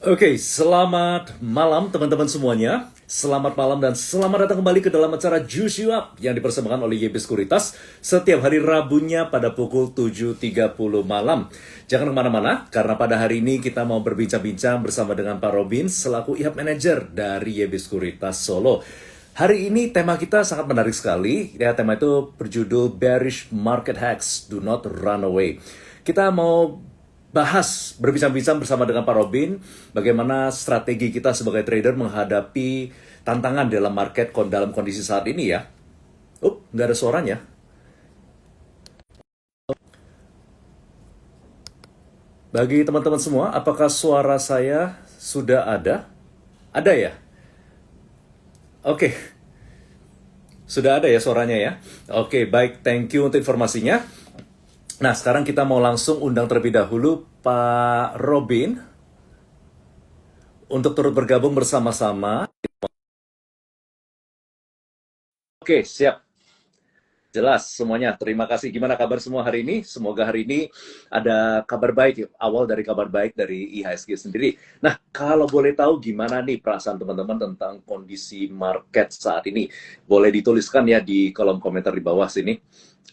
Oke, selamat malam teman-teman semuanya. Selamat malam dan selamat datang kembali ke dalam acara Juice You Up yang dipersembahkan oleh YB Sekuritas setiap hari Rabunya pada pukul 7.30 malam. Jangan kemana-mana, karena pada hari ini kita mau berbincang-bincang bersama dengan Pak Robin selaku IHAP Manager dari YB Sekuritas Solo. Hari ini tema kita sangat menarik sekali. Ya, tema itu berjudul Bearish Market Hacks, Do Not Run Away. Kita mau berbincang-bincang bersama dengan Pak Robin, bagaimana strategi kita sebagai trader menghadapi tantangan dalam market dalam kondisi saat ini ya. Nggak ada suaranya. Bagi teman-teman semua, apakah suara saya sudah ada? Ada ya? Oke, sudah ada ya suaranya ya? Oke, baik, thank you untuk informasinya. Nah, sekarang kita mau langsung undang terlebih dahulu Pak Robin untuk turut bergabung bersama-sama. Oke, siap. Jelas semuanya. Terima kasih. Gimana kabar semua hari ini? Semoga hari ini ada kabar baik, awal dari kabar baik dari IHSG sendiri. Nah, kalau boleh tahu gimana nih perasaan teman-teman tentang kondisi market saat ini? Boleh dituliskan ya di kolom komentar di bawah sini.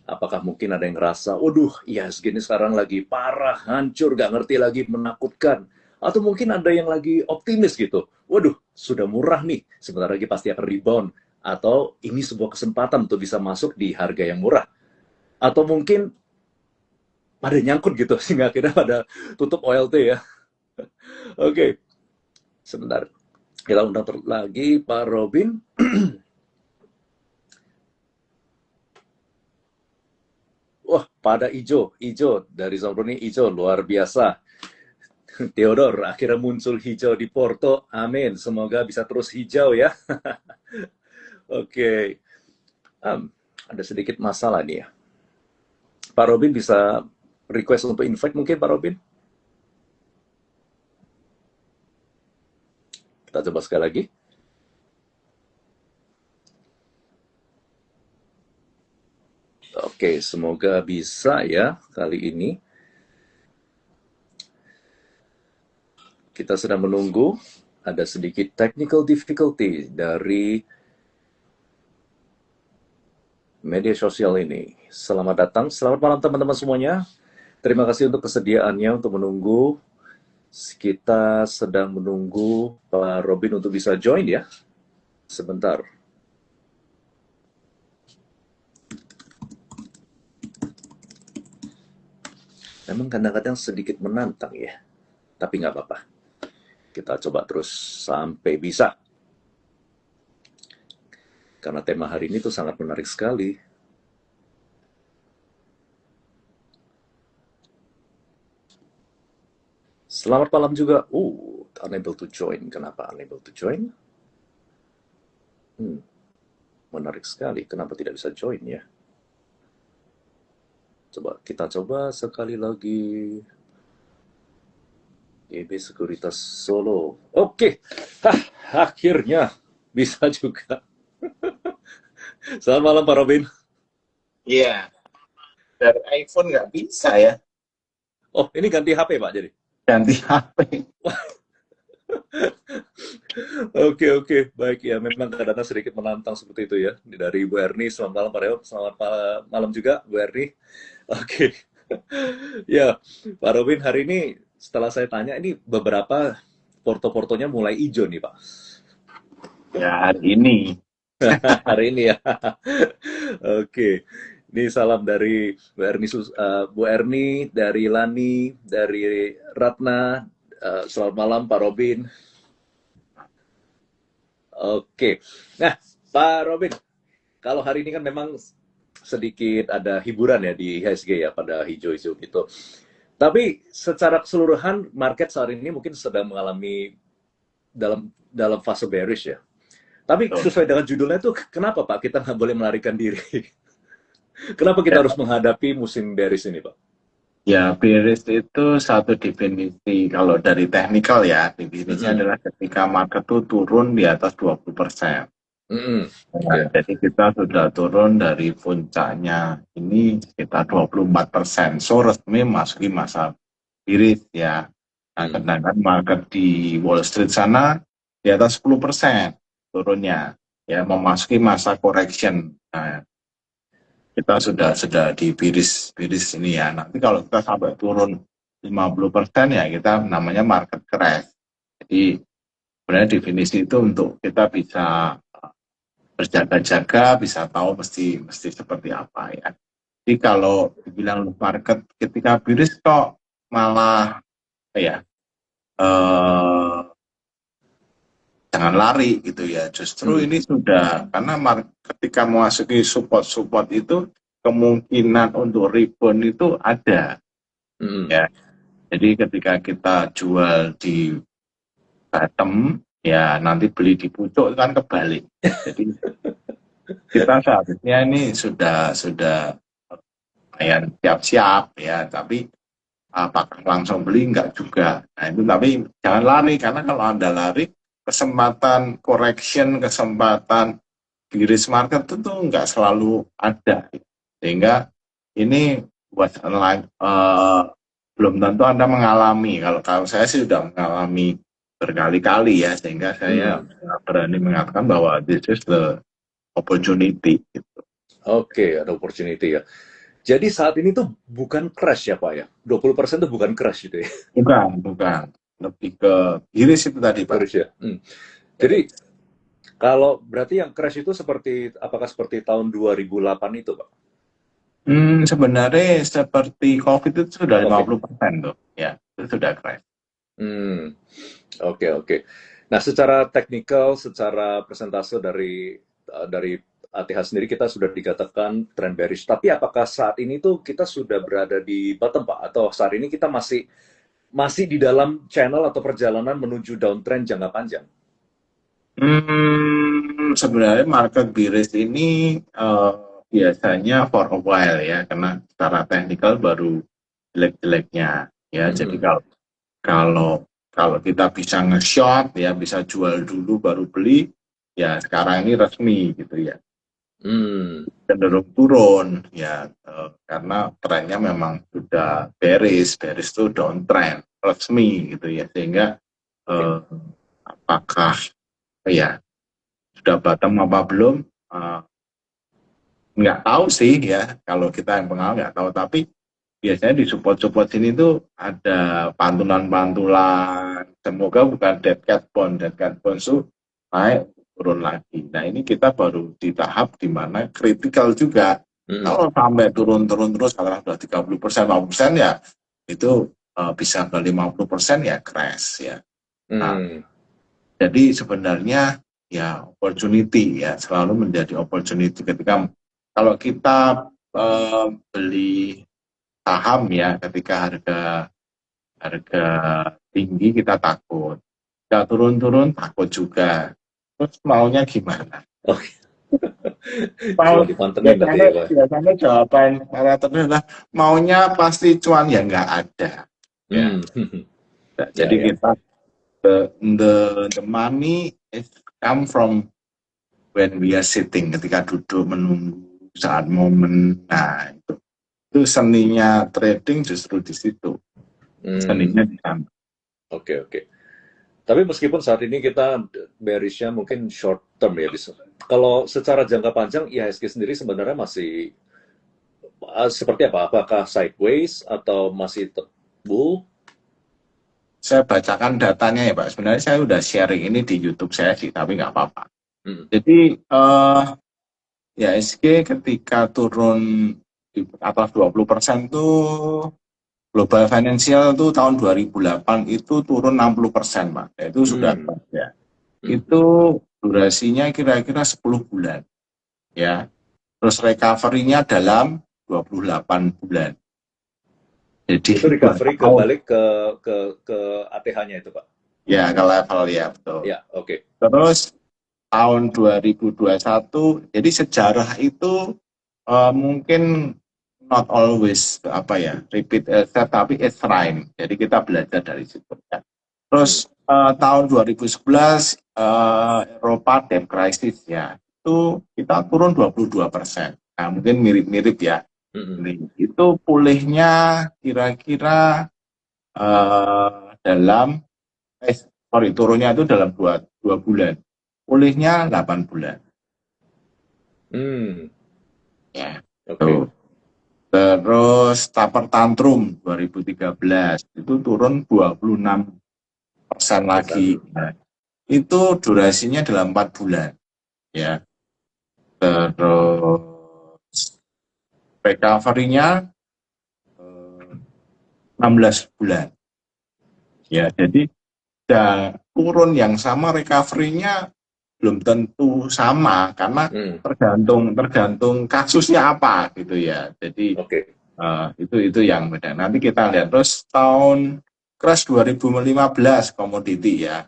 Apakah mungkin ada yang ngerasa, waduh, IHSG ini sekarang lagi parah, hancur, gak ngerti lagi, menakutkan. Atau mungkin ada yang lagi optimis gitu. Waduh, sudah murah nih, sebentar lagi pasti akan rebound. Atau ini sebuah kesempatan untuk bisa masuk di harga yang murah. Atau mungkin pada nyangkut gitu, sehingga akhirnya pada tutup OLT ya. Oke, sebentar. Kita undang lagi Pak Robin. Wah, pada hijau dari Zambroni hijau, luar biasa. Theodor, akhirnya muncul hijau di Porto. Amin. Semoga bisa terus hijau ya. Oke. Ada sedikit masalah nih ya. Pak Robin bisa request untuk invite mungkin Pak Robin? Kita coba sekali lagi. Oke, semoga bisa ya kali ini. Kita sedang menunggu, ada sedikit technical difficulty dari media sosial ini. Selamat datang, selamat malam teman-teman semuanya. Terima kasih untuk kesediaannya untuk menunggu. Kita sedang menunggu Pak Robin untuk bisa join ya. Sebentar. Memang kadang-kadang sedikit menantang ya. Tapi nggak apa-apa. Kita coba terus sampai bisa. Karena tema hari ini tuh sangat menarik sekali. Selamat malam juga. Unable to join. Kenapa unable to join? Menarik sekali. Kenapa tidak bisa join ya? Kita coba sekali lagi. YB Sekuritas Solo. Oke. Akhirnya bisa juga. Selamat malam Pak Robin. Iya, dari iPhone nggak bisa ya, Oh, ini ganti HP Pak jadi? ganti HP. Oke. Baik ya, memang kadang-kadang sedikit menantang seperti itu ya. Dari Bu Erni, selamat malam Pak Reo. Selamat malam juga Bu Erni. Oke. Ya, Pak Robin, hari ini setelah saya tanya, ini beberapa porto-portonya mulai hijau nih Pak. Ya hari ini. Hari ini ya. Oke. Ini salam dari Bu Erni, dari Lani, dari Ratna. Selamat malam Pak Robin. Oke. Nah, Pak Robin, kalau hari ini kan memang sedikit ada hiburan ya di IHSG ya pada hijau-hijau gitu. Tapi secara keseluruhan market saat ini mungkin sedang mengalami dalam fase bearish ya. Tapi Betul. sesuai dengan judulnya tuh, kenapa Pak kita nggak boleh melarikan diri? Kenapa kita harus menghadapi musim bearish ini Pak? Ya, bearish itu satu definisi kalau dari teknikal ya, definisinya adalah ketika market itu turun di atas 20%. Yeah. Jadi kita sudah turun dari puncaknya ini sekitar 24%. So resmi masuki masa bearish ya. Nah, sedangkan market di Wall Street sana di atas 10% turunnya, ya memasuki masa correction. Nah, kita sudah di biris ini ya. Nanti kalau kita sampai turun 50% ya kita namanya market crash. Jadi sebenarnya definisi itu untuk kita bisa berjaga-jaga, bisa tahu mesti seperti apa ya. Jadi kalau dibilang market ketika biris kok malah ya eh, jangan lari gitu ya. Justru ini sudah karena ketika memasuki support-support itu kemungkinan untuk rebound itu ada ya. Jadi ketika kita jual di bottom ya nanti beli di pucuk itu kan kebalik. Jadi kita seharusnya ini sudah lumayan siap-siap ya, tapi apakah langsung beli enggak juga. Nah itu tapi jangan lari karena kalau Anda lari kesempatan correction, kesempatan biris market itu tuh nggak selalu ada. Sehingga ini buat belum tentu Anda mengalami. Kalau saya sih sudah mengalami berkali-kali ya, sehingga saya berani mengatakan bahwa this is the opportunity. Gitu. Oke, ada opportunity ya. Jadi saat ini tuh bukan crash ya Pak ya? 20% tuh bukan crash gitu ya? Bukan. Lebih ke biris itu tadi Pak. Crash ya. Jadi kalau berarti yang crash itu apakah seperti tahun 2008 itu Pak? Sebenarnya seperti COVID itu sudah 50% tuh, ya itu sudah crash. Oke. Nah, secara teknikal, secara persentase dari ATH sendiri kita sudah dikatakan trend bearish. Tapi apakah saat ini tuh kita sudah berada di bottom Pak? Atau saat ini kita masih di dalam channel atau perjalanan menuju downtrend jangka panjang? Sebenarnya market bearish ini biasanya for a while ya, karena secara teknikal baru jelek-jeleknya ya. Jadi kalau kita bisa nge-short ya, bisa jual dulu baru beli, ya sekarang ini resmi gitu ya. Cenderung turun ya, karena trennya memang sudah bearish itu downtrend resmi gitu ya, sehingga apakah ya sudah bottom apa belum, nggak tahu sih ya, kalau kita yang pengalaman nggak tahu, tapi biasanya di support-support sini tuh ada pantulan-pantulan, semoga bukan dead cat bond tuh naik turun lagi. Nah ini kita baru di tahap dimana kritikal juga. Kalau sampai turun terus, kalau sudah 30%, 50% ya itu bisa ke 50% ya crash ya. Nah, jadi sebenarnya ya opportunity ya, selalu menjadi opportunity ketika kalau kita beli saham ya, ketika harga tinggi kita takut, kita turun takut juga. Terus maunya gimana? Oke. Cuma dipantengin nanti ya Pak. Biasanya jawaban para trader adalah maunya pasti cuan ya nggak ada. Ya. Jadi kita the money is come from when we are sitting, ketika duduk menunggu saat momen. Nah itu seninya trading justru di situ. Seninya di sana. Oke. Tapi meskipun saat ini kita bearishnya mungkin short term ya, bisa. Kalau secara jangka panjang IHSG sendiri sebenarnya masih seperti apa? Apakah sideways atau masih bull? Saya bacakan datanya ya Pak. Sebenarnya saya udah sharing ini di YouTube saya sih, tapi nggak apa-apa. Jadi IHSG ketika turun di atas 20% tuh, Global Financial itu tahun 2008 itu turun 60%, Pak. Itu sudah ya. Itu durasinya kira-kira 10 bulan. Ya. Terus recovery-nya dalam 28 bulan. Jadi itu recovery kembali ke ATH-nya itu, Pak. Ya, ke level ya, betul. Ya, oke. Terus tahun 2021, jadi sejarah itu mungkin not always repeat itself, tapi it's rhyme. Jadi kita belajar dari situ ya. Terus tahun 2011 Eropa debt crisis ya, itu kita turun 22%. Nah, mungkin mirip-mirip ya. Itu pulihnya kira-kira dalam turunnya itu dalam 2 bulan. Pulihnya 8 bulan. Ya. Oke. Terus Taper Tantrum 2013 itu turun 26% lagi. Nah, itu durasinya dalam 4 bulan. Ya. Terus recovery-nya 16 bulan. Ya, jadi turun yang sama, recovery-nya belum tentu sama karena tergantung kasusnya apa gitu ya. Jadi itu yang beda. Nanti kita lihat. Terus tahun crash 2015 komoditi ya,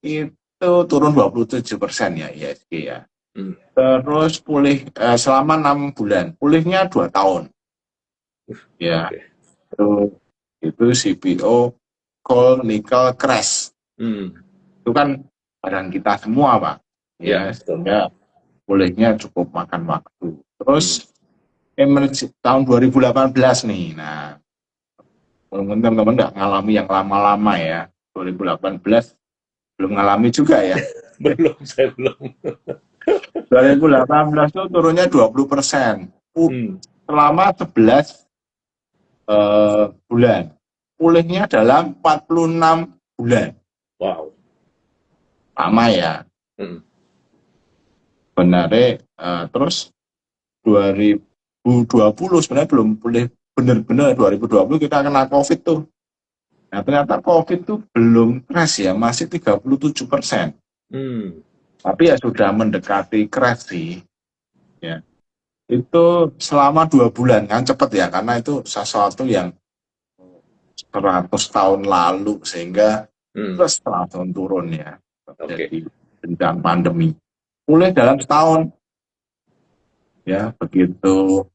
itu turun 27% ya IHSG ya. Terus pulih selama 6 bulan, pulihnya 2 tahun. Ya, itu CPO coal nickel crash. Itu kan barang kita semua, Pak. Ya, sehingga pulihnya cukup makan waktu. Terus emergency tahun 2018 nih. Nah, teman-teman nggak ngalami yang lama-lama ya. 2018 belum ngalami juga ya. Saya belum. 2018 itu turunnya 20%. Selama 11 bulan. Pulihnya dalam 46 bulan. Wow. Lama ya. Benarnya terus 2020 sebenarnya belum pulih benar-benar. 2020 kita kena COVID tuh. Nah, ternyata COVID tuh belum crash ya, masih 37%. Tapi ya sudah mendekati crash sih. Ya. Itu selama 2 bulan, kan cepet ya, karena itu sesuatu yang 100 tahun lalu, sehingga terus langsung turun ya. Jadi bencana pandemi. Mulai dalam setahun. Ya, begitu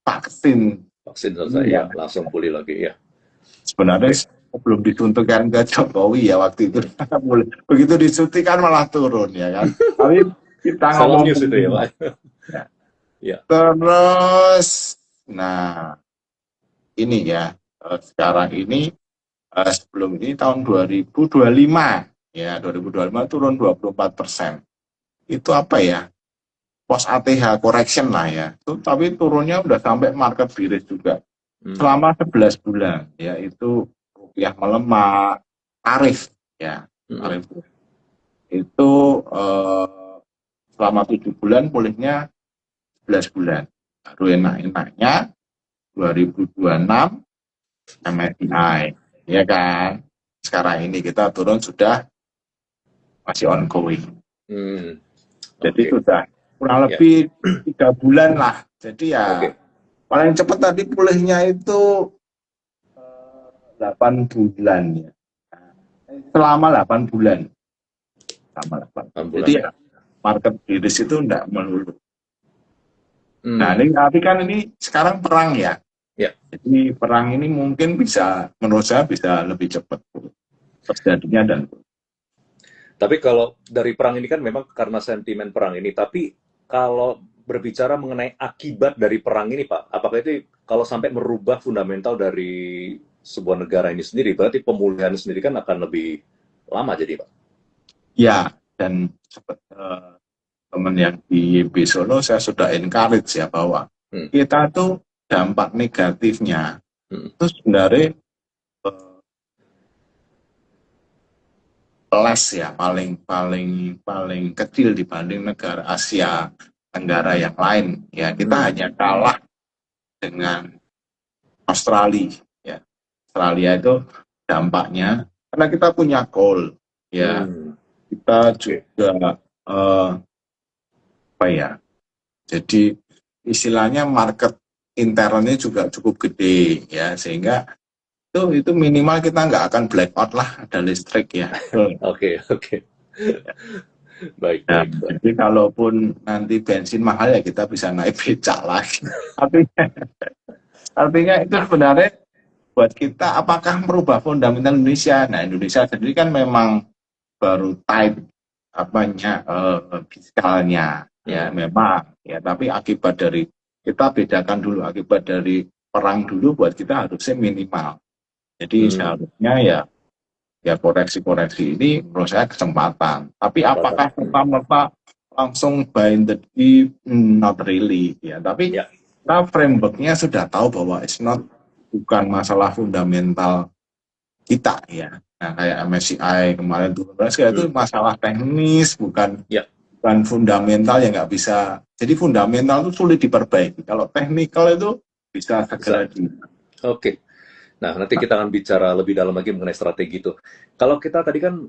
vaksin selesai ya, langsung pulih lagi ya. Sebenarnya belum disuntikan ke Jokowi ya waktu itu. Begitu disuntikan malah turun ya kan. Tapi kita ngomong itu ya, Pak. Ya. Terus nah ini ya sekarang ini sebelum ini tahun 2025 ya, 2025 turun 24%. Itu apa ya? Post ATH correction lah ya. Tapi turunnya udah sampai market bearish juga. Selama 11 bulan ya, itu rupiah melemah, tarif ya, tarif itu selama 7 bulan, pulihnya 11 bulan. Baru enak-enaknya 2026 MSCI ya kan. Sekarang ini kita turun sudah masih ongoing. Jadi sudah kurang lebih 3 bulan lah. Jadi ya paling cepat tadi pulihnya itu 8 bulan ya. Selama 8 bulan. Selama 8 bulan. Jadi ya market bearish itu enggak melulu. Nah, tapi kan ini sekarang perang ya. Jadi perang ini mungkin bisa, menurut saya bisa lebih cepat terjadinya. Dan tapi kalau dari perang ini kan memang karena sentimen perang ini, tapi kalau berbicara mengenai akibat dari perang ini, Pak, apakah itu kalau sampai merubah fundamental dari sebuah negara ini sendiri, berarti pemulihan sendiri kan akan lebih lama jadi, Pak? Ya, dan teman yang di YB Solo saya sudah encourage ya bahwa kita tuh dampak negatifnya itu sebenarnya less ya, paling kecil dibanding negara Asia Tenggara yang lain ya. Kita hanya kalah dengan Australia ya. Australia itu dampaknya karena kita punya coal ya, kita juga apa ya, jadi istilahnya market internnya juga cukup gede ya, sehingga itu minimal kita nggak akan blackout lah, ada listrik ya. Oke. Baik. Jadi kalaupun nanti bensin mahal ya kita bisa naik becak lagi. Artinya itu sebenarnya buat kita apakah merubah fundamental Indonesia? Nah, Indonesia sendiri kan memang baru tight fiskalnya ya, memang ya, tapi akibat dari, kita bedakan dulu, akibat dari perang dulu buat kita harusnya minimal. Jadi seharusnya ya ya koreksi-koreksi ini menurut saya kesempatan. Tapi Kesempatan. apakah serta-merta langsung buy the dip? Not really ya. Tapi Ya, kita frameworknya sudah tahu bahwa it's not, bukan masalah fundamental kita ya. Nah, kayak MSCI kemarin turun itu hmm, masalah teknis, bukan ya, bukan fundamental yang nggak bisa. Jadi fundamental itu sulit diperbaiki. Kalau technical itu bisa segera bisa. Oke. Nah, nanti kita akan bicara lebih dalam lagi mengenai strategi itu. Kalau kita tadi kan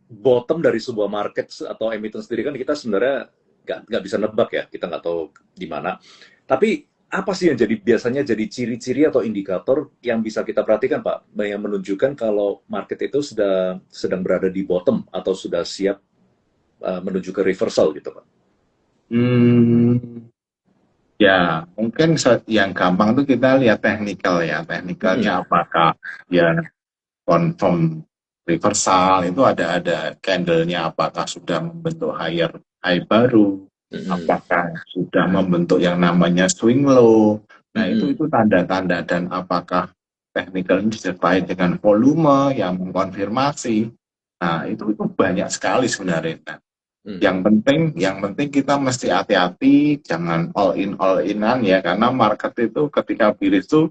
bottom dari sebuah market atau emiten sendiri kan kita sebenarnya nggak bisa nebak ya, kita nggak tahu di mana. Tapi apa sih yang biasanya jadi ciri-ciri atau indikator yang bisa kita perhatikan, Pak, yang menunjukkan kalau market itu sedang berada di bottom atau sudah siap menuju ke reversal gitu, Pak? Hmm, ya, mungkin yang gampang tuh kita lihat teknikal ya. Mm-mm. Teknikalnya apakah ya confirm reversal, itu ada candlenya, apakah sudah membentuk high baru, Mm-mm. apakah sudah membentuk yang namanya swing low. Nah, Mm-mm. itu tanda-tanda, dan apakah teknikal ini disertai dengan volume yang mengkonfirmasi. Nah, itu banyak sekali sebenarnya. Nah, Mm. yang penting kita mesti hati-hati, jangan all inan ya, karena market itu ketika bearish itu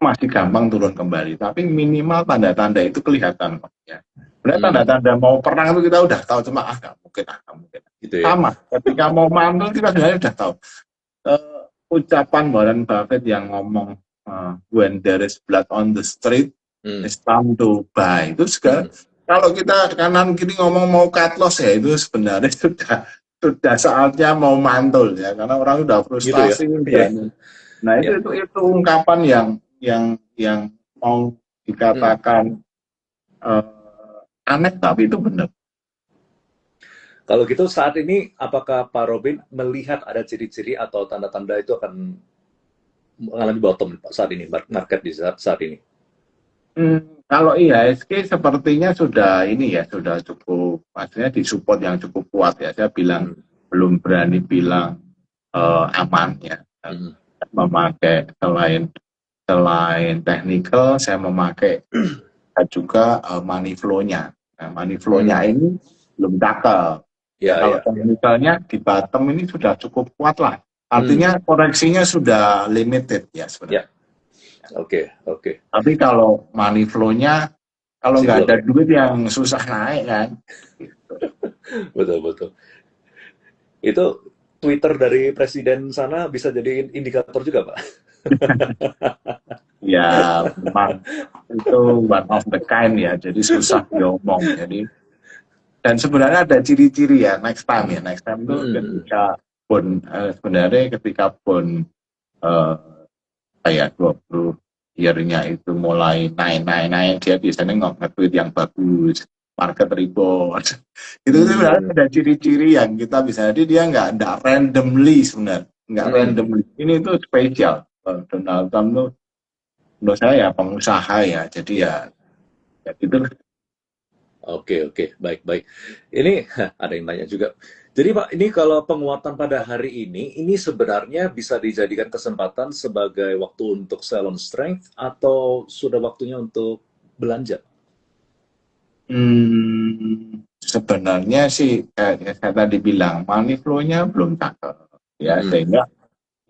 masih gampang turun kembali, tapi minimal tanda-tanda itu kelihatan ya. Sebenarnya Mm. tanda-tanda mau perang itu kita udah tahu, cuma nggak mungkin, nggak mungkin. Gitu ya. Sama ketika mau mantul kita sebenarnya udah tahu. Ucapan Warren Buffett yang ngomong, when there is blood on the street, Mm. it's time to buy. Itu juga Mm. kalau kita kanan kiri ngomong mau cut loss ya, itu sebenarnya sudah saatnya mau mantul ya, karena orang sudah Gitu ya. frustasi Iya. dan nah Ya. itu ungkapan yang mau Mm. dikatakan aneh, tapi itu benar. Kalau gitu saat ini apakah Pak Robin melihat ada ciri-ciri atau tanda-tanda itu akan mengalami bottom saat ini, market di saat ini? Kalau IHSG sepertinya sudah ini ya, sudah cukup, maksudnya di support yang cukup kuat ya. Saya bilang, Mm. belum berani bilang aman ya. Mm. Memakai selain technical, saya memakai juga money flow-nya. Nah, money flow-nya Mm. ini belum cakep. Ya, Ya, kalau ya. technicalnya di bottom ini sudah cukup kuat lah. Mm. Artinya koreksinya sudah limited ya Ya, sebenarnya. oke, oke. Tapi kalau money flow-nya, kalau Masih nggak belum ada ya? duit yang susah naik kan. Gitu. Betul, betul. Itu Twitter dari presiden sana bisa jadi indikator juga, Pak. Ya, memang itu one of the kind ya. Jadi susah diomong. Jadi, dan sebenarnya ada ciri-ciri ya, next time ya. Next time tuh Mm. ketika bond, sebenarnya ketika bond eh, kayak 20 year-nya itu mulai naik-naik, dia biasanya nge-tweet yang bagus, market rebound. Itu sebenarnya Mm. ada ciri-ciri yang kita bisa, jadi dia nggak randomly sebenarnya, nggak Mm. randomly. Ini tuh spesial. Donald Trump tuh menurut saya ya pengusaha ya, jadi ya gitu. Oke, oke, baik, baik. Ini ada yang nanya juga. Jadi Pak, ini kalau penguatan pada hari ini sebenarnya bisa dijadikan kesempatan sebagai waktu untuk sell on strength atau sudah waktunya untuk belanja? Sebenarnya sih kayak saya tadi bilang, money flow-nya belum cakep ya, Mm. sehingga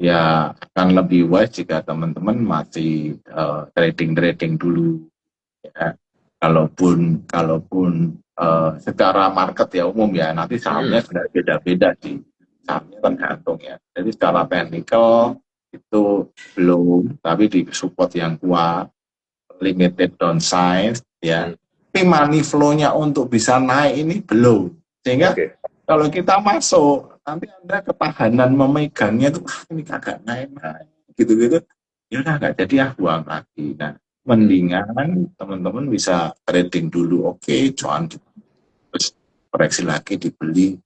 ya akan lebih wise jika teman-teman masih trading dulu ya. Kalaupun secara market ya umum ya, nanti sahamnya Mm. sebenarnya beda-beda sih, sahamnya tergantung ya. Jadi secara technical itu belum, tapi di support yang kuat, limited downside ya. Mm. Tapi money flow-nya untuk bisa naik ini belum. Sehingga Oke, kalau kita masuk, nanti Anda ketahanan memegangnya tuh, ini kagak naik-naik, gitu-gitu. Ya udah nggak jadi, buang lagi. Nah, Mm. mendingan teman-teman bisa trading dulu, oke, cuan terus koreksi lagi dibeli.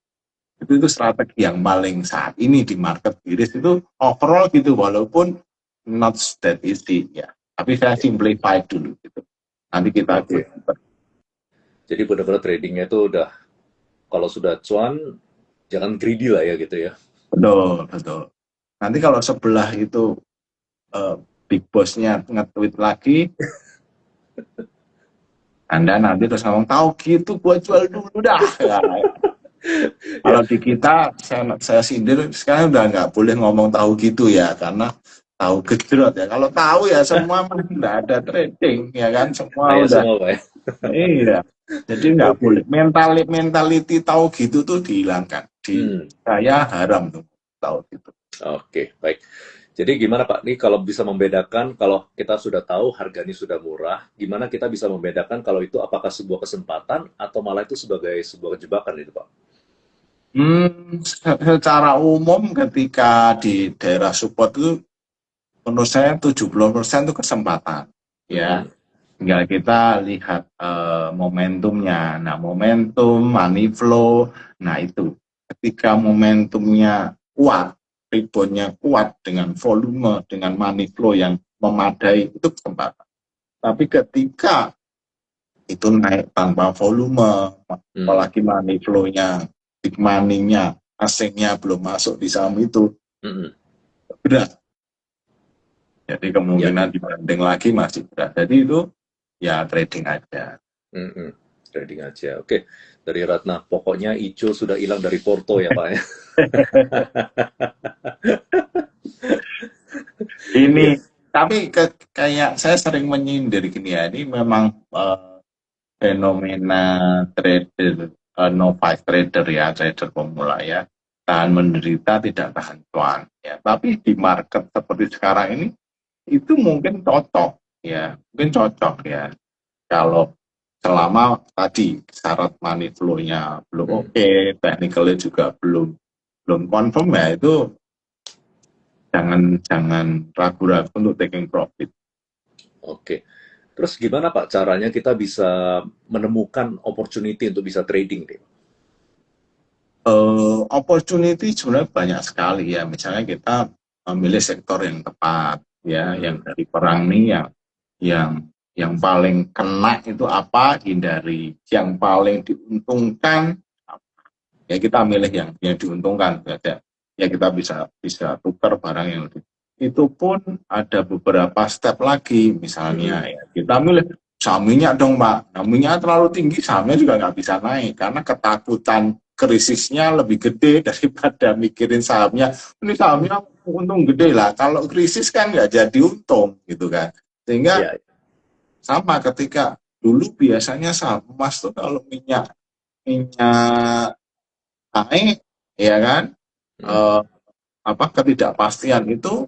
Itu strategi yang paling saat ini di market bearish itu overall gitu, walaupun not that easy ya. Tapi saya simplify dulu gitu. Nanti kita oke. Jadi benar-benar tradingnya itu udah kalau sudah cuan jangan greedy lah ya gitu ya. betul, betul. Nanti kalau sebelah itu big boss-nya nge-tweet lagi, Anda nanti terus ngomong, tahu gitu gua jual dulu dah. Ya, Ya, kalau di kita, saya sindir, sekarang udah nggak boleh ngomong tahu gitu ya, karena tahu gejrot ya. Kalau tahu ya semua mah nggak ada trading, ya kan? Semua kaya udah, semua Pak ya. iya. Jadi nggak boleh. Oke. Mentality tahu gitu tuh dihilangkan. Di Hmm. saya haram tuh tahu gitu. Oke, baik. Jadi gimana Pak, nih kalau bisa membedakan kalau kita sudah tahu harganya sudah murah, gimana kita bisa membedakan kalau itu apakah sebuah kesempatan atau malah itu sebagai sebuah jebakan itu Pak? Secara umum ketika di daerah support itu menurut saya 70% itu kesempatan. Ya, Mm-mm. tinggal kita lihat momentumnya. Nah, momentum, money flow, nah itu. Ketika momentumnya kuat, reboundnya kuat dengan volume, dengan money flow yang memadai, itu kesempatan. Tapi ketika itu naik tanpa volume, Mm. apalagi money flow-nya, big money-nya, asingnya belum masuk di saham itu, Mm-mm. berat. Jadi Ya, kemungkinan dibanding lagi masih berat. Jadi itu ya trading aja. mm-mm. Trading aja. Oke, dari Ratna, pokoknya Ico sudah hilang dari Porto ya Pak ya. Ini Iya. tapi kayak saya sering menyindir gini ya, ini memang fenomena trader, novice trader ya, trader pemula ya, tahan menderita tidak tahan cuan ya. Tapi di market seperti sekarang ini itu mungkin cocok ya, mungkin cocok ya. Kalau selama tadi syarat money flow-nya belum Mm. oke, technically juga belum belum confirm ya, itu jangan jangan ragu-ragu untuk taking profit. Oke. Terus gimana Pak caranya kita bisa menemukan opportunity untuk bisa trading nih? Opportunity sebenarnya banyak sekali ya. Misalnya kita memilih sektor yang tepat ya, yang Mm-mm. dari perang nih yang yang paling kena itu apa, hindari. Yang paling diuntungkan ya kita milih yang diuntungkan ya. Ya kita bisa bisa tukar barang yang lebih. Itu pun ada beberapa step lagi, misalnya Mm-mm. ya kita milih saham minyak dong Pak. Nah, minyak terlalu tinggi, sahamnya juga nggak bisa naik karena ketakutan krisisnya lebih gede daripada mikirin sahamnya. Ini sahamnya untung gede lah. Kalau krisis kan nggak jadi untung gitu kan. Sehingga Ya. sama ketika dulu biasanya saham emas tuh kalau minyak minyak naik, ya kan, Mm. eh, apa ketidakpastian itu,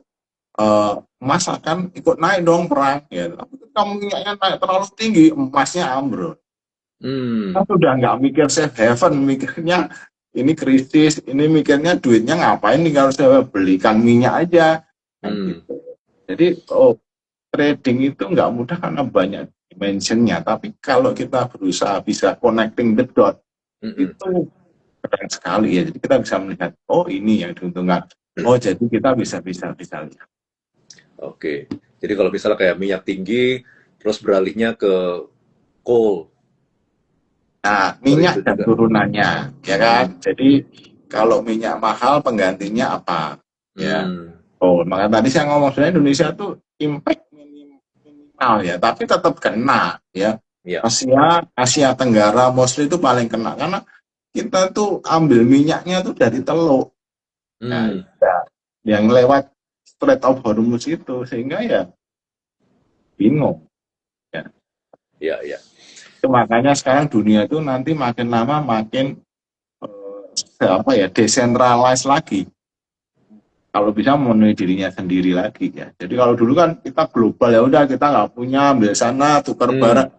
emas akan ikut naik dong perang ya. Tapi kalau minyaknya naik terlalu tinggi, emasnya ambrol. Kita Hmm. sudah nggak mikir safe haven, mikirnya ini krisis, ini mikirnya duitnya ngapain nih kalau saya belikan minyak aja kan Hmm. gitu. Jadi trading itu nggak mudah karena banyak dimensionnya. Tapi kalau kita berusaha bisa connecting the dot, Mm-mm. itu keren sekali ya. Jadi kita bisa melihat, oh ini yang diuntungkan. Oh jadi kita bisa lihat. Oke. Jadi kalau misalnya kayak minyak tinggi, terus beralihnya ke coal, Nah, seperti itu minyak dan juga. turunannya, ya kan. Hmm. Jadi kalau minyak mahal penggantinya apa? Ya. Hmm. Oh, maka tadi saya ngomong sebenarnya Indonesia tuh impact minimal ya, tapi tetap kena ya. Ya. Asia Tenggara mostly itu paling kena karena kita tuh ambil minyaknya tuh dari Teluk. Nah, Hmm. ya, yang lewat Strait of Hormuz itu sehingga ya bingung ya. Ya, ya. Itu makanya sekarang dunia itu nanti makin lama makin apa ya decentralized lagi. Kalau bisa memenuhi dirinya sendiri lagi ya. Jadi kalau dulu kan kita global ya udah kita nggak punya ambil sana tukar Hmm. barang.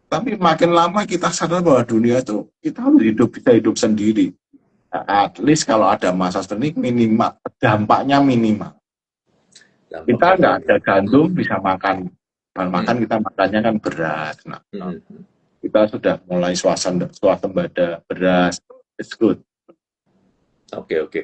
Tapi makin lama kita sadar bahwa dunia itu kita harus hidup bisa hidup sendiri. Nah, at least kalau ada masa seperti ini minimal dampaknya minimal. Kita Dampaknya nggak paling ada minimal. gandum bisa makan. Kalau makan Hmm. kita makannya kan beras. Nah, Hmm. Hmm. kita sudah mulai swasembada beras. It's good. Oke, oke.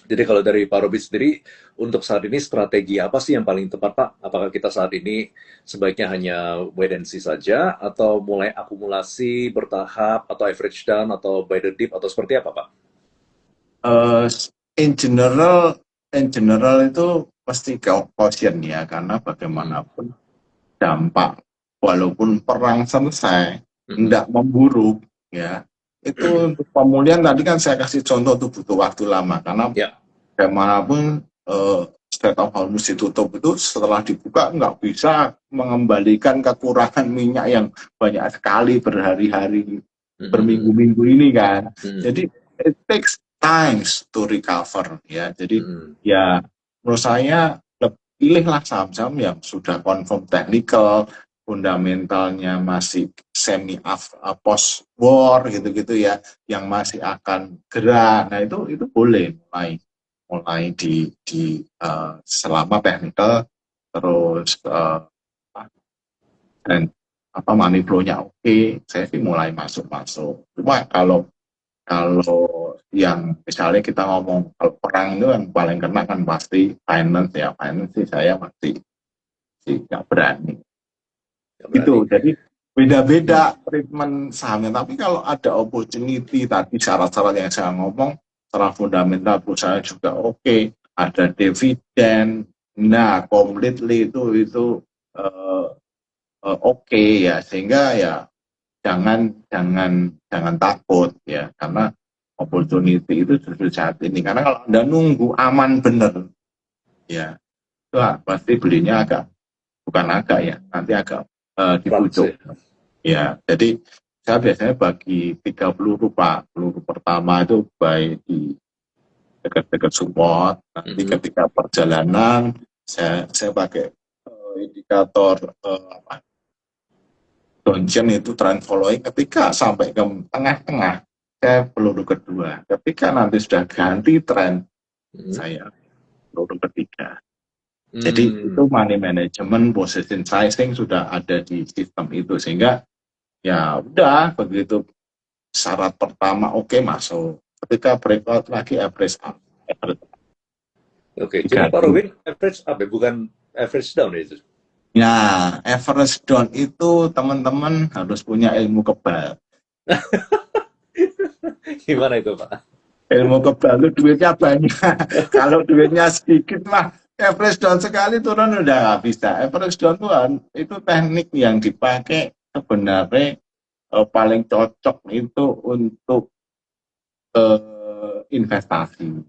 Jadi kalau dari Pak Robi sendiri, untuk saat ini strategi apa sih yang paling tepat, Pak? Apakah kita saat ini sebaiknya hanya wait and see saja, atau mulai akumulasi bertahap, atau average down, atau buy the dip, atau seperti apa, Pak? Uh, in general, itu pasti caution ya karena Hmm. bagaimanapun dampak. walaupun perang selesai, Mhm. tidak memburuk, ya. Itu untuk pemulihan tadi kan saya kasih contoh tuh butuh waktu lama karena Ya. bagaimanapun Strait of Hormuz ditutup itu setelah dibuka nggak bisa mengembalikan kekurangan minyak yang banyak sekali berhari-hari, Mhm. berminggu-minggu ini kan. Mhm. Jadi it takes times to recover ya. Jadi Mhm. ya menurut saya pilihlah saham-saham yang sudah confirm technical, fundamentalnya masih semi post war gitu-gitu ya, yang masih akan gerak. Nah itu boleh mulai selama technical terus dan apa money flow-nya oke, saya sih mulai masuk. Cuma kalau kalau yang misalnya kita ngomong kalau perang itu kan paling kena kan pasti finance ya, finance sih saya masih sih nggak berani. Nggak Itu berani. jadi Hmm. beda-beda treatment sahamnya. Tapi kalau ada opportunity tadi syarat-syarat yang saya ngomong, secara fundamental perusahaan juga oke, ada dividen, nah completely itu uh, oke ya, sehingga ya jangan takut ya, karena opportunity itu justru saat ini. Karena kalau Anda nunggu aman bener ya, wah, pasti belinya bukan agak ya, nanti agak di Flux pucuk. ya. Ya, jadi saya biasanya bagi 3 peluru Pak. Peluru pertama itu baik di dekat-dekat support. Nanti Mhm. ketika perjalanan saya pakai indikator downtrend itu trend following. Ketika sampai ke tengah-tengah, saya peluru kedua. Ketika nanti sudah ganti trend, Mhm. saya peluru ketiga. Jadi itu Hmm. money management, position sizing sudah ada di sistem itu, sehingga ya udah begitu syarat pertama oke masuk. Ketika breakout lagi average up. Average Oke, jadi Pak diganti. Robin average up ya, bukan average down ya itu. Ya, average down itu teman-teman harus punya ilmu kebal. Gimana itu, Pak? Ilmu kebal itu duitnya banyak. Kalau duitnya sedikit mah average down sekali turun udah nggak bisa. Average down itu teknik yang dipakai sebenarnya paling cocok itu untuk investasi.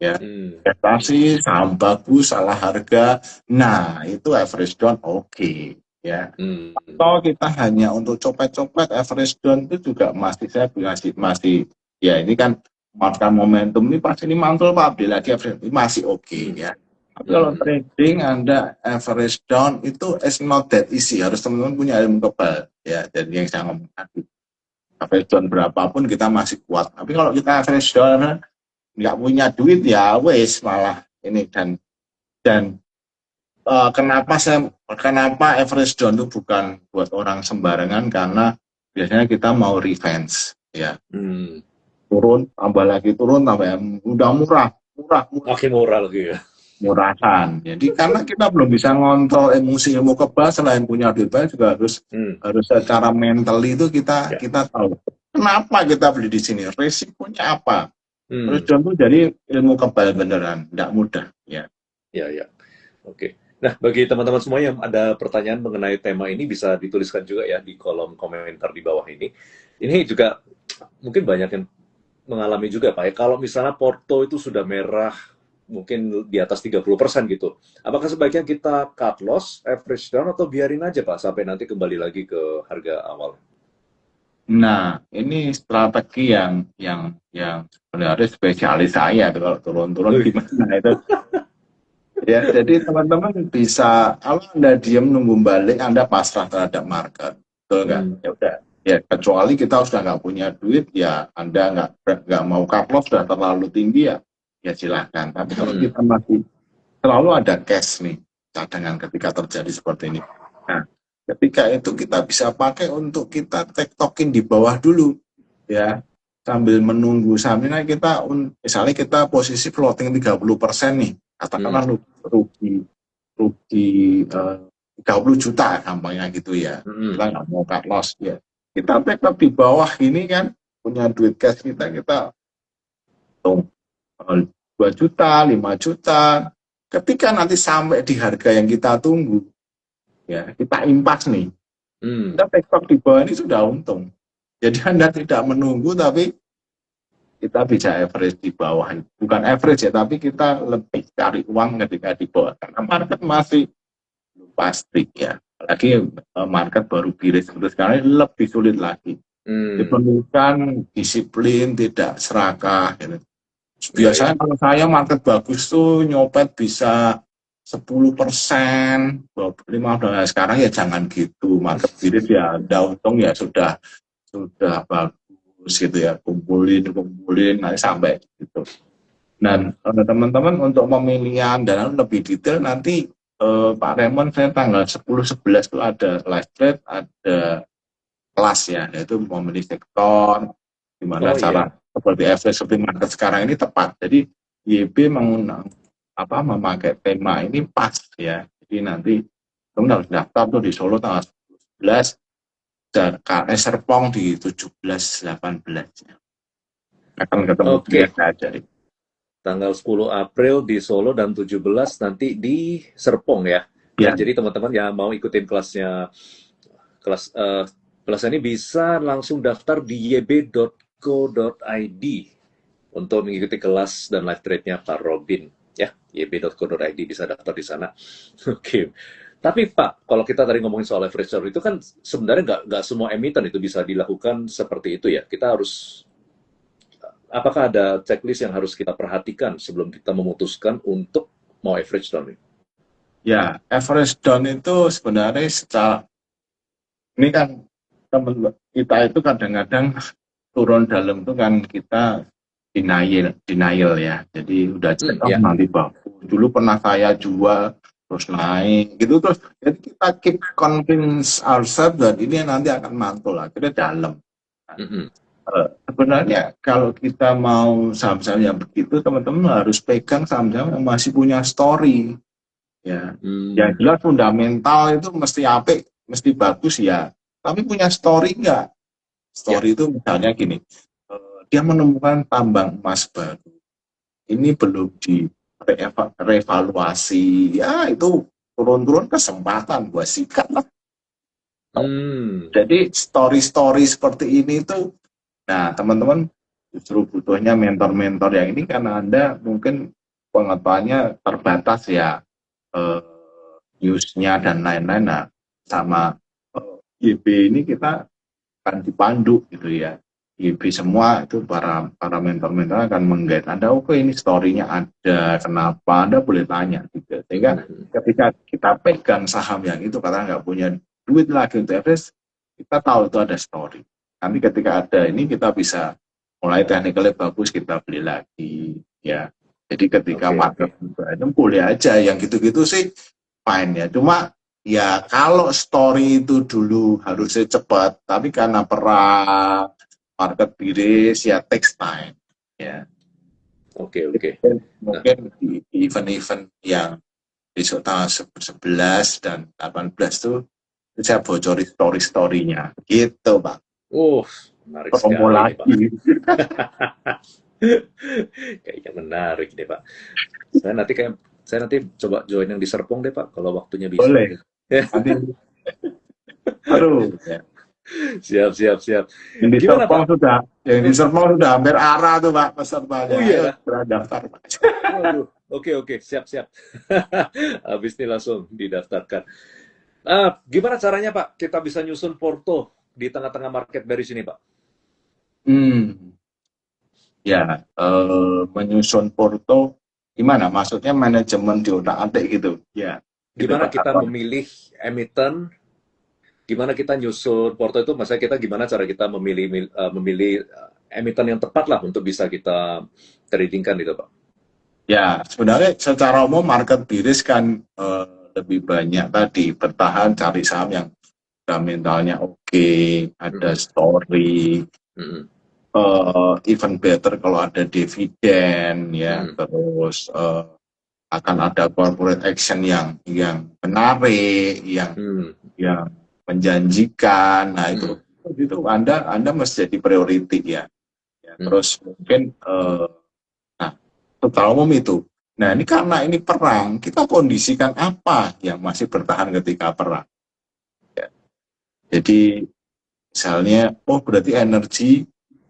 Ya, Hmm. investasi saham bagus salah harga, nah itu average down oke, ya. Hmm. Atau kita hanya untuk copet-copet average down itu juga masih ya ini kan memanfaatkan momentum ini pasti ini mantul Pak, beli lagi average ini masih oke, Hmm. ya. Tapi kalau Hmm. trading Anda average down itu is not that easy, harus teman-teman punya ilmu kebal ya. Jadi yang saya ngomong tadi average down berapapun kita masih kuat, tapi kalau kita average down nggak punya duit ya wes malah ini. Dan kenapa average down itu bukan buat orang sembarangan, karena biasanya kita mau revenge ya, Hmm. turun tambah lagi turun tambah udah murah murah murah Makin murah lagi ya. murahan. Jadi karena kita belum bisa ngontrol emosi ilmu kebal, selain punya duit banyak juga harus Hmm. harus secara mental itu kita Ya. kita tahu kenapa kita beli di sini, resikonya apa. Terus Hmm. contoh jadi ilmu kebal beneran, tidak mudah ya. Ya, ya. Oke. Nah, bagi teman-teman semua yang ada pertanyaan mengenai tema ini bisa dituliskan juga ya di kolom komentar di bawah ini. Ini juga mungkin banyak yang mengalami juga Pak ya. Kalau misalnya Porto itu sudah merah mungkin di atas 30% gitu. Apakah sebaiknya kita cut loss, average down atau biarin aja Pak sampai nanti kembali lagi ke harga awal? Nah, ini strategi yang sebenarnya spesialis saya tuh, kalau turun-turun Wih. gimana itu. Ya, jadi teman-teman bisa kalau Anda diam nunggu balik, Anda pasrah terhadap market, betul nggak? Hmm. Ya udah. Ya, kecuali kita sudah nggak punya duit, ya Anda nggak mau cut loss sudah terlalu tinggi ya silahkan. Tapi kalau Hmm. kita masih selalu ada cash nih cadangan ketika terjadi seperti ini. Nah, ketika itu kita bisa pakai untuk kita tektokin di bawah dulu ya, sambil menunggu sambil kita misalnya kita posisi floating 30% nih, Hmm. katakanlah rugi rugi 30 juta gampangnya gitu ya, Hmm. kita nggak mau cut loss ya, kita backup di bawah ini kan, punya duit cash kita hitung 2 juta 5 juta, ketika nanti sampai di harga yang kita tunggu ya kita impas nih, Hmm. Anda take stock di bawah ini sudah untung. Jadi Anda tidak menunggu, tapi kita bisa average di bawah. Bukan average ya, tapi kita lebih cari uang ketika di bawah. Karena market masih belum pasti ya. Apalagi market baru biris terus sekarang lebih sulit lagi. Hmm. Diperlukan disiplin, tidak serakah. Gitu. Ya, Biasanya ya. kalau saya market bagus tuh nyopet bisa 10%, 25%. Sekarang ya jangan gitu. Market biris ya, udah untung ya sudah bagus gitu ya, kumpulin nanti sampai gitu. Dan teman-teman untuk pemilihan dan lebih detail nanti Pak Raymond, saya tanggal 10-11 itu ada live trade, ada kelas ya, yaitu memilih sektor, gimana Oh cara iya. seperti average seperti market sekarang ini tepat. Jadi YB memakai tema ini pas ya. Jadi nanti teman harus daftar tuh di Solo tanggal 11 dan KS Serpong di 17-18. Akan ketemu beliau Oke. saya ajarin. Tanggal 10 April di Solo dan 17 nanti di Serpong ya. Nah, Ya, jadi teman-teman yang mau ikutin kelas kelas ini bisa langsung daftar di yb.co.id untuk mengikuti kelas dan live trade-nya Pak Robin ya. yb.co.id bisa daftar di sana. Oke. Tapi Pak, kalau kita tadi ngomongin soal leverage share itu kan sebenarnya nggak semua emiten itu bisa dilakukan seperti itu ya. Kita harus apakah ada checklist yang harus kita perhatikan sebelum kita memutuskan untuk mau average down? ya, average down itu sebenarnya secara ini kan teman kita itu kadang-kadang turun dalam itu kan kita denial ya. Jadi udah cek Hmm, ya. nanti bagus. Dulu pernah saya jual terus naik gitu terus. Jadi kita keep convince ourselves dan ini nanti akan mantul akhirnya dalam. Mm-mm. Sebenarnya kalau kita mau saham-saham yang begitu teman-teman harus pegang saham-saham yang masih punya story ya. Yang Hmm, jelas fundamental itu mesti apik, mesti bagus ya. Tapi punya story enggak? ya. Story itu misalnya gini, dia menemukan tambang emas baru. Ini belum direvaluasi. Ya itu turun-turun kesempatan buat sikat lah. Hmm, Jadi story-story seperti ini tuh, nah teman-teman justru butuhnya mentor-mentor yang ini karena Anda mungkin pengetahuannya terbatas ya, eh, newsnya dan lain-lain. Nah, sama YB ini kita akan dipandu gitu ya. YB semua itu para para mentor-mentor akan menggait Anda. Oke, ini story-nya ada, kenapa Anda boleh tanya gitu. Sehingga hmm, ketika kita pegang saham yang itu karena nggak punya duit lagi untuk invest, kita tahu itu ada story. Nanti ketika ada ini kita bisa mulai teknikalnya bagus kita beli lagi ya. Jadi ketika oke, oke. market itu boleh aja yang gitu-gitu sih fine ya. Cuma ya kalau story itu dulu harusnya cepat, tapi karena perang market biris ya takes time ya. Oke, oke. Nah, Mungkin di event-event yang besok tanggal 11 dan 18 tuh saya bocori story-storynya gitu Pak. uh, menarik Promo sekali nih, Pak. lagi. Kayaknya menarik deh, Pak. Saya nanti coba join yang di Serpong deh, Pak, kalau waktunya bisa. Boleh. Nanti aduh ya. Siap, siap, siap. Yang di Gimana, Serpong Pak? sudah yang di Eh, Serpong sudah hampir arah tuh Pak pesertanya. oh Ayo iya. segera daftar Pak. Waduh. Oke, oke, siap, siap. Habis ini langsung didaftarkan. Gimana caranya, Pak? Kita bisa nyusun porto di tengah-tengah market bearish ini, Pak? Hmm. Ya, menyusun porto gimana? Maksudnya manajemen di otak-atik gitu. Ya, gitu Gimana Pak. kita memilih emiten, gimana kita nyusun porto itu, maksudnya kita gimana cara kita memilih emiten yang tepat lah untuk bisa kita tradingkan gitu, Pak. Ya, sebenarnya secara umum market biris kan lebih banyak tadi bertahan cari saham yang fundamentalnya oke, ada Mm-mm, story, mm-mm, even better kalau ada dividen ya, mm-mm, terus akan ada corporate action yang menarik, mm, yang menjanjikan. Nah, mm, itu Anda mesti jadi priority ya. Ya, mm. terus mungkin nah, secara umum itu. Nah, ini karena ini perang, kita kondisikan apa yang masih bertahan ketika perang? Ya. Jadi misalnya, oh berarti energi,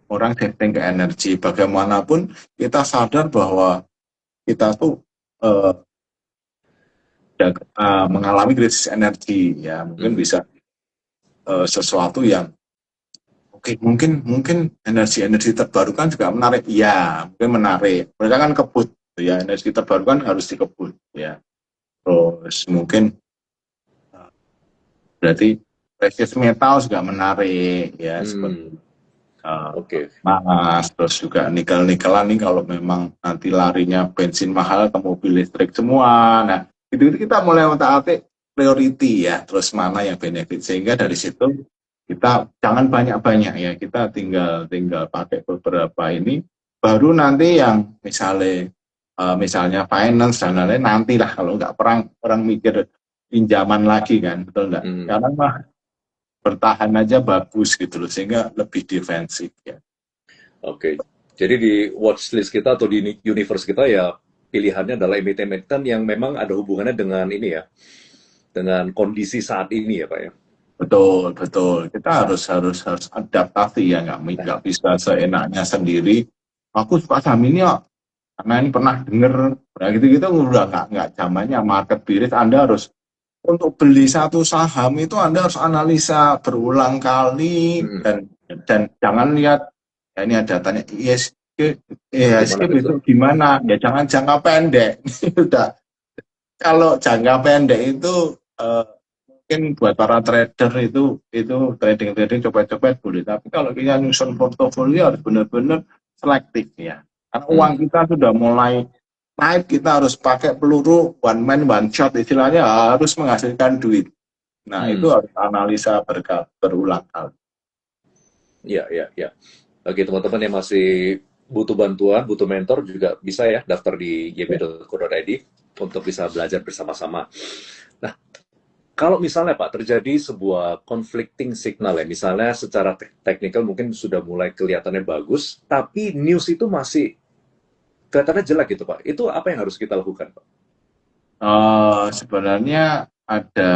orang shifting ke energi. Bagaimanapun kita sadar bahwa kita tuh eh, mengalami krisis energi, ya mungkin Hmm. bisa sesuatu yang oke, mungkin energi-energi terbarukan juga menarik. Ya, mungkin menarik. Mereka kan kebut, gitu ya. Energi terbarukan harus dikebut, ya. Terus mungkin berarti precious metal juga menarik, ya. Seperti Hmm. Oke. emas, terus juga nikel-nikelan nih kalau memang nanti larinya bensin mahal ke mobil listrik semua. Nah, itu kita mulai otak-atik priority ya, terus mana yang benefit. Sehingga dari situ kita jangan banyak-banyak ya, kita tinggal tinggal pakai beberapa ini, baru nanti yang misalnya finance dan lain-lain nantilah, kalau nggak perang orang mikir pinjaman lagi kan, betul nggak? Hmm. Sekarang mah bertahan aja bagus gitu loh, sehingga lebih defensif ya. Oke. Jadi di watchlist kita atau di universe kita ya pilihannya adalah emiten-emiten yang memang ada hubungannya dengan ini ya, dengan kondisi saat ini ya Pak ya. Betul, betul. Kita harus adaptasi ya, nggak bisa seenaknya sendiri. Aku suka saham ini ya, karena ini pernah denger, nah gitu-gitu udah nggak zamannya market bearish. Anda harus untuk beli satu saham itu Anda harus analisa berulang kali, Hmm. dan jangan lihat ya ini ada datanya ISG, IHSG Gimana tuh itu? besok gimana, ya jangan jangka pendek. Udah, kalau jangka pendek itu eh, mungkin buat para trader itu trading coba-coba boleh, tapi kalau kita nyusun portofolio harus benar-benar selektif ya, karena uang Hmm. kita sudah mulai naik, kita harus pakai peluru one man one shot, istilahnya harus menghasilkan duit. Nah itu Hmm. harus analisa berulang kali. Ya, ya, ya. Bagi teman-teman yang masih butuh bantuan, butuh mentor juga bisa ya daftar di yb.co.id untuk bisa belajar bersama-sama. Nah, kalau misalnya Pak terjadi sebuah conflicting signal ya, misalnya secara teknikal mungkin sudah mulai kelihatannya bagus, tapi news itu masih kelihatannya jelek gitu Pak. Itu apa yang harus kita lakukan Pak? Sebenarnya ada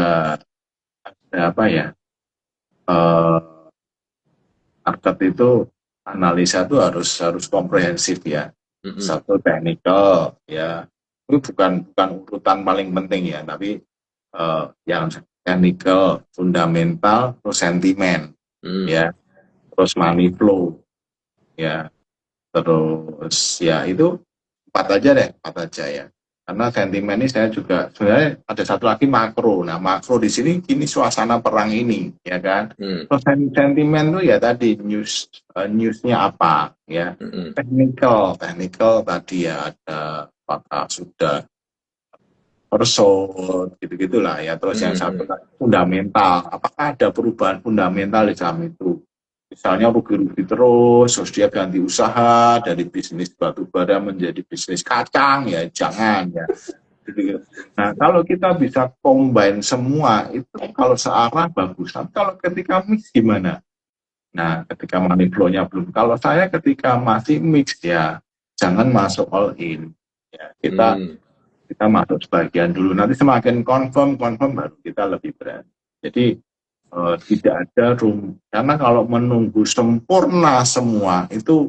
apa ya, uh, market itu analisa itu harus komprehensif ya. Mm-mm. Satu technical ya, itu bukan urutan paling penting ya, tapi yang technical, fundamental, terus sentimen Mm. ya, terus money flow ya, terus ya itu empat aja deh, empat aja ya. Karena sentimen ini saya juga sebenarnya ada satu lagi makro. Nah makro di sini kini suasana perang ini, ya kan. Mm. Terus sentimen tuh ya tadi newsnya apa ya. Mm-mm. Technical tadi ya ada apakah sudah persot gitu-gitulah ya. Terus yang satu Mm-mm. lagi fundamental, apakah ada perubahan fundamental di saham itu. Misalnya rugi-rugi terus dia ganti usaha dari bisnis batu bara menjadi bisnis kacang, ya jangan ya. Gitu. Nah, kalau kita bisa combine semua itu, kalau searah bagus. Tapi kalau ketika mix gimana? Nah, ketika money flow-nya belum. Kalau saya ketika masih mix ya, jangan masuk all in. Ya, kita Mm. kita masuk sebagian dulu. Nanti semakin confirm baru kita lebih berani. Jadi tidak ada room, karena kalau menunggu sempurna semua itu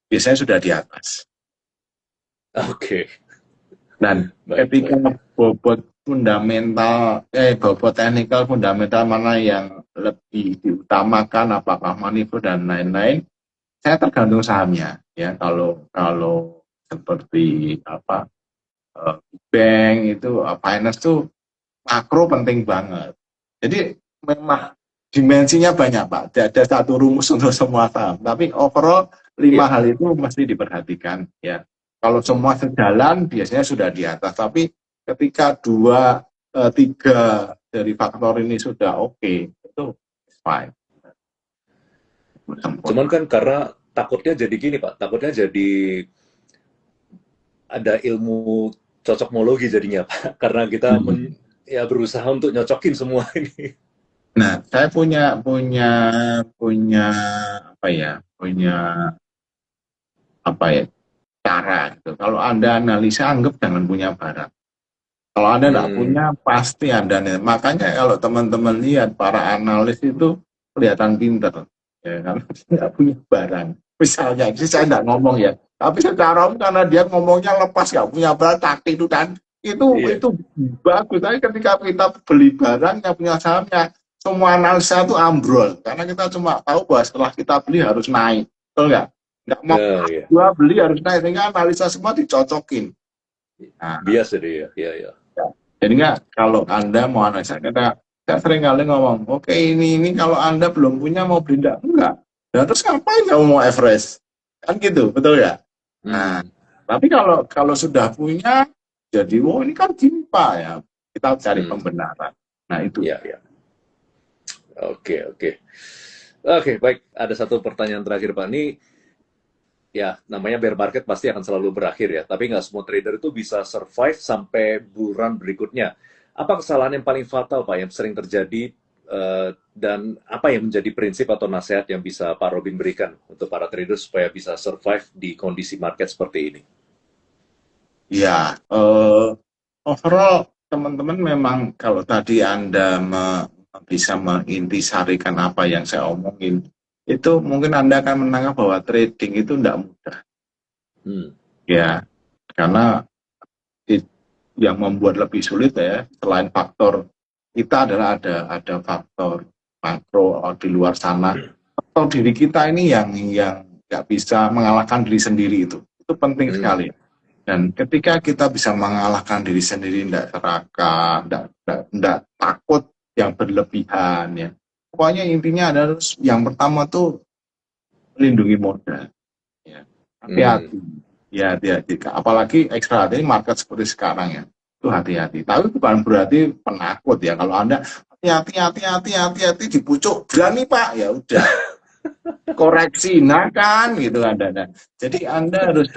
biasanya sudah di atas. Oke, Dan baik, ketika baik. bobot technical fundamental mana yang lebih diutamakan, apakah manifo dan lain-lain, saya tergantung sahamnya ya. Kalau seperti apa, bank itu, finance tuh makro penting banget. Jadi memang dimensinya banyak Pak. Tidak ada satu rumus untuk semua saham. Tapi overall lima Iya. hal itu mesti diperhatikan ya. Kalau Mm. semua sejalan biasanya sudah di atas. Tapi ketika dua, tiga dari faktor ini sudah oke, itu fine, Cuman sempurna. kan karena takutnya jadi gini Pak, takutnya jadi ada ilmu cocokmologi jadinya Pak, karena kita ya berusaha untuk nyocokin semua ini. Nah, saya punya punya punya apa ya? Punya apa ya? Cara gitu. Kalau Anda analisa, anggap jangan punya barang. Kalau Anda nggak Hmm. punya, pasti Anda nih. Makanya kalau teman-teman lihat para analis itu kelihatan pinter, ya kan? Nggak punya barang. Misalnya, ini saya nggak ngomong ya, tapi secara umum karena dia ngomongnya lepas, nggak punya barang, taktik itu dan Iya. itu bagus. Tapi ketika kita beli barang yang punya sahamnya, semua analisa itu ambrol. Karena kita cuma tahu bahwa setelah kita beli harus naik, betul nggak? Nggak mau Nah, iya. gua beli harus naik, sehingga analisa semua dicocokin. Nah, Biasa deh ya. Iya, iya. ya. Jadi nggak, kalau Anda mau analisa, kita sering kali ngomong, oke ini kalau Anda belum punya mau beli enggak. Nah, terus ngapain kamu mau Everest? Kan gitu, betul ya? Nah, Hmm. tapi kalau kalau sudah punya, jadi wow ini kan Pak ya. Kita cari Hmm. pembenaran. Nah itu. Iya, iya. Oke, oke. Oke, baik. Ada satu pertanyaan terakhir, Pak. Ini ya namanya bear market pasti akan selalu berakhir ya. Tapi nggak semua trader itu bisa survive sampai bulan berikutnya. Apa kesalahan yang paling fatal, Pak, yang sering terjadi dan apa yang menjadi prinsip atau nasihat yang bisa Pak Robin berikan untuk para trader supaya bisa survive di kondisi market seperti ini? Ya, overall teman-teman memang kalau tadi Anda bisa mengintisarikan apa yang saya omongin, itu mungkin Anda akan menangkap bahwa trading itu tidak mudah. Hmm. Ya, karena yang membuat lebih sulit ya, selain faktor kita adalah ada faktor makro di luar sana, atau diri kita ini yang nggak bisa mengalahkan diri sendiri itu penting Hmm. sekali. Dan ketika kita bisa mengalahkan diri sendiri, tidak serakah, tidak takut yang berlebihan ya. Pokoknya intinya adalah yang pertama tuh melindungi modal. Ya. Hmm. Hati-hati. Ya hati-hati. Apalagi ekstra hati market seperti sekarang ya. Itu hati-hati. Tapi bukan berarti penakut ya. Kalau Anda hati-hati di pucuk berani Pak, ya udah koreksi nah kan gitu Anda. Jadi Anda harus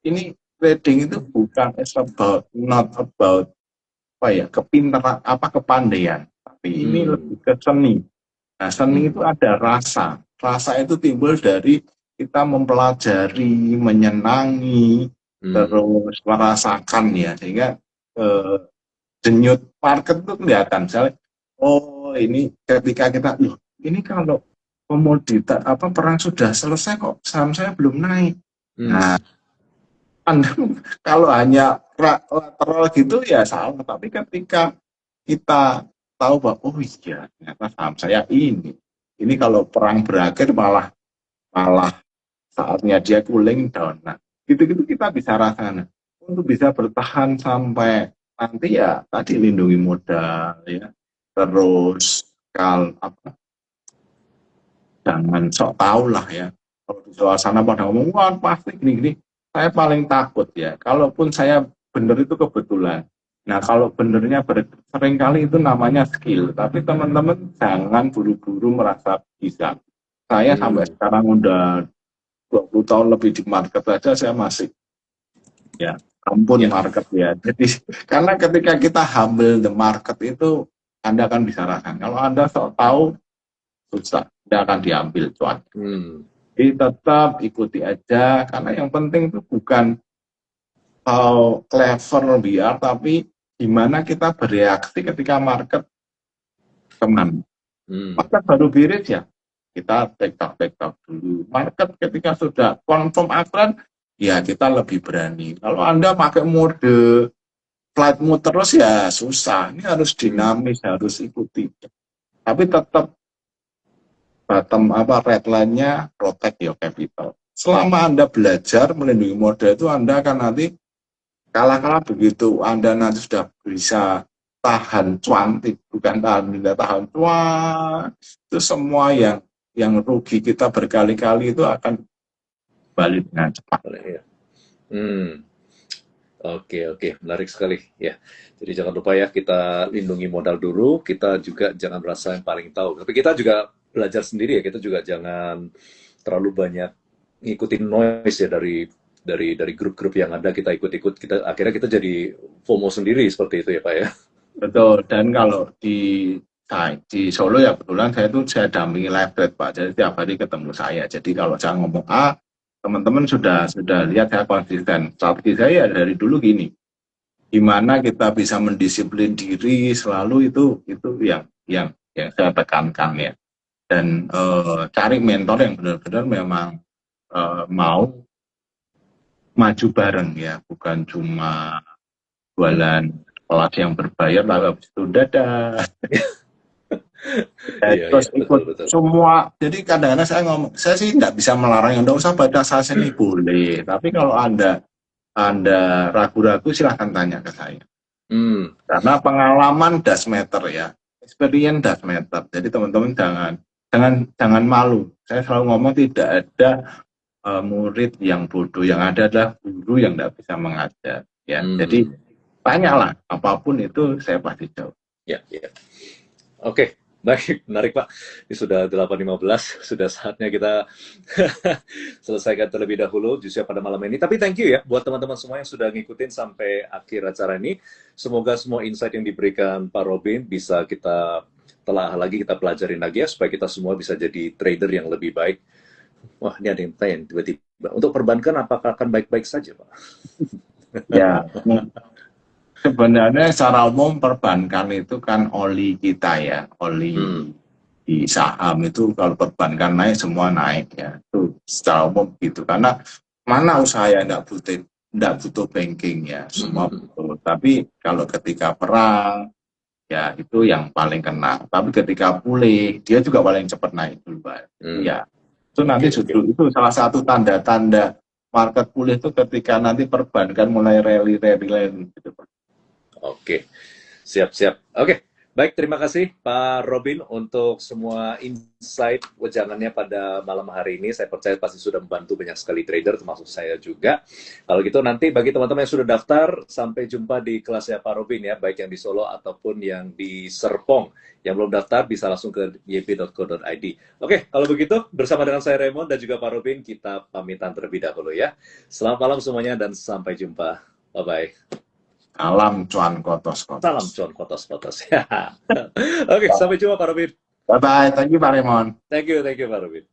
ini trading itu bukan about not about apa ya kepintaran apa kepandaian, tapi ini Hmm. lebih ke seni. Nah, seni Hmm. itu ada rasa. Rasa itu timbul dari kita mempelajari, menyenangi, Hmm. terus merasakan ya, sehingga eh, denyut market itu kelihatan. Misalnya, oh ini ketika kita, loh ini kalau komoditas apa perang sudah selesai kok saham saya belum naik. Nah, Hmm. Anda kalau hanya lateral gitu ya salah. Tapi ketika kita tahu bahwa oh iya ternyata saham saya ini kalau perang berakhir malah malah saatnya dia cooling down. Nah, gitu-gitu kita bisa rasakan. Untuk bisa bertahan sampai nanti ya tadi lindungi modal ya. Terus apa jangan sok tahu lah ya. Kalau di suasana pada ngomong wah pasti gini-gini. Saya paling takut ya. Kalaupun saya benar itu kebetulan. Nah, kalau benernya seringkali itu namanya skill. Tapi teman-teman jangan buru-buru merasa bisa. Saya sampai Hmm. sekarang udah 20 tahun lebih di market aja saya masih ya ampun Ya. market ya. Jadi karena ketika kita humble the market itu Anda akan bisa rasakan. Kalau Anda sok tahu susah, tidak akan diambil cuan. Hmm. Jadi tetap ikuti aja karena yang penting itu bukan clever biar tapi gimana kita bereaksi ketika market teman. Hmm. Market baru beres ya kita take talk dulu. Market ketika sudah confirm uptrend, ya kita lebih berani. Kalau Anda pakai mode flight mode terus ya susah. Ini harus Hmm. dinamis, harus ikuti. Tapi tetap bottom apa red line-nya protect your capital. Selama Anda belajar melindungi modal itu Anda akan nanti kalah-kalah begitu Anda nanti sudah bisa tahan cuantik, bukan tahan tidak tahan cuan. Itu semua yang rugi kita berkali-kali itu akan balik dengan cepat. Boleh ya. Hmm. Oke, oke, menarik sekali ya. Jadi jangan lupa ya kita lindungi modal dulu, kita juga jangan merasa yang paling tahu. Tapi kita juga belajar sendiri ya, kita juga jangan terlalu banyak ngikutin noise ya dari grup-grup yang ada kita ikut-ikut, kita akhirnya kita jadi FOMO sendiri seperti itu ya Pak ya. Betul. Dan kalau di Solo ya kebetulan saya dampingi live trade Pak. Jadi tiap hari ketemu saya. Jadi kalau saya ngomong A, teman-teman sudah lihat saya konsisten. Strategi saya ya dari dulu gini. gimana kita bisa mendisiplin diri selalu itu yang saya tekankan ya. Dan cari mentor yang benar-benar memang mau maju bareng ya, bukan cuma jualan kelas yang berbayar lalu habis itu dadah. Ya, Iya, iya, terus betul, ikut betul. semua. Jadi kadang-kadang saya ngomong, saya sih nggak bisa melarang, nggak usah baca sastra ini boleh. Tapi kalau anda ragu-ragu silahkan tanya ke saya. Hmm, Karena pengalaman does matter ya, experience does matter. Jadi teman-teman jangan malu. Saya selalu ngomong tidak ada murid yang bodoh, yang ada adalah guru yang tidak bisa mengajar. Ya, jadi hmm. tanyalah apapun itu saya pasti jawab. Ya, ya. Oke, baik, menarik Pak. Ini sudah 8.15, sudah saatnya kita selesaikan terlebih dahulu justru pada malam ini. Tapi thank you ya buat teman-teman semua yang sudah ngikutin sampai akhir acara ini. Semoga semua insight yang diberikan Pak Robin bisa kita telah lagi, kita pelajarin lagi ya, supaya kita semua bisa jadi trader yang lebih baik. Wah, ini ada yang tanya tiba-tiba. Untuk perbankan apakah akan baik-baik saja, Pak? Ya, sebenarnya secara umum perbankan itu kan oli kita ya, oli di saham itu kalau perbankan naik semua naik ya, itu secara umum gitu. Karena mana usaha yang tidak butuh banking ya, semua butuh. Tapi kalau ketika perang ya itu yang paling kena. Tapi ketika pulih dia juga paling cepat naik duluan. Ya, itu nanti Oke, oke. justru itu salah satu tanda-tanda market pulih itu ketika nanti perbankan mulai rally gitu Pak. Oke, siap-siap. Oke, baik. Terima kasih Pak Robin untuk semua insight wejangannya pada malam hari ini. Saya percaya pasti sudah membantu banyak sekali trader, termasuk saya juga. Kalau gitu nanti bagi teman-teman yang sudah daftar, sampai jumpa di kelasnya Pak Robin ya, baik yang di Solo ataupun yang di Serpong. Yang belum daftar bisa langsung ke yp.co.id. Oke, kalau begitu bersama dengan saya Raymond dan juga Pak Robin, kita pamitan terlebih dahulu ya. Selamat malam semuanya dan sampai jumpa. Bye-bye. Alam cuan kotos-kotos. Salam cuan kotos-kotos. Oke, sampai jumpa Pak Robin. Bye bye, thank you Pak Raymond. Thank you Pak Robin.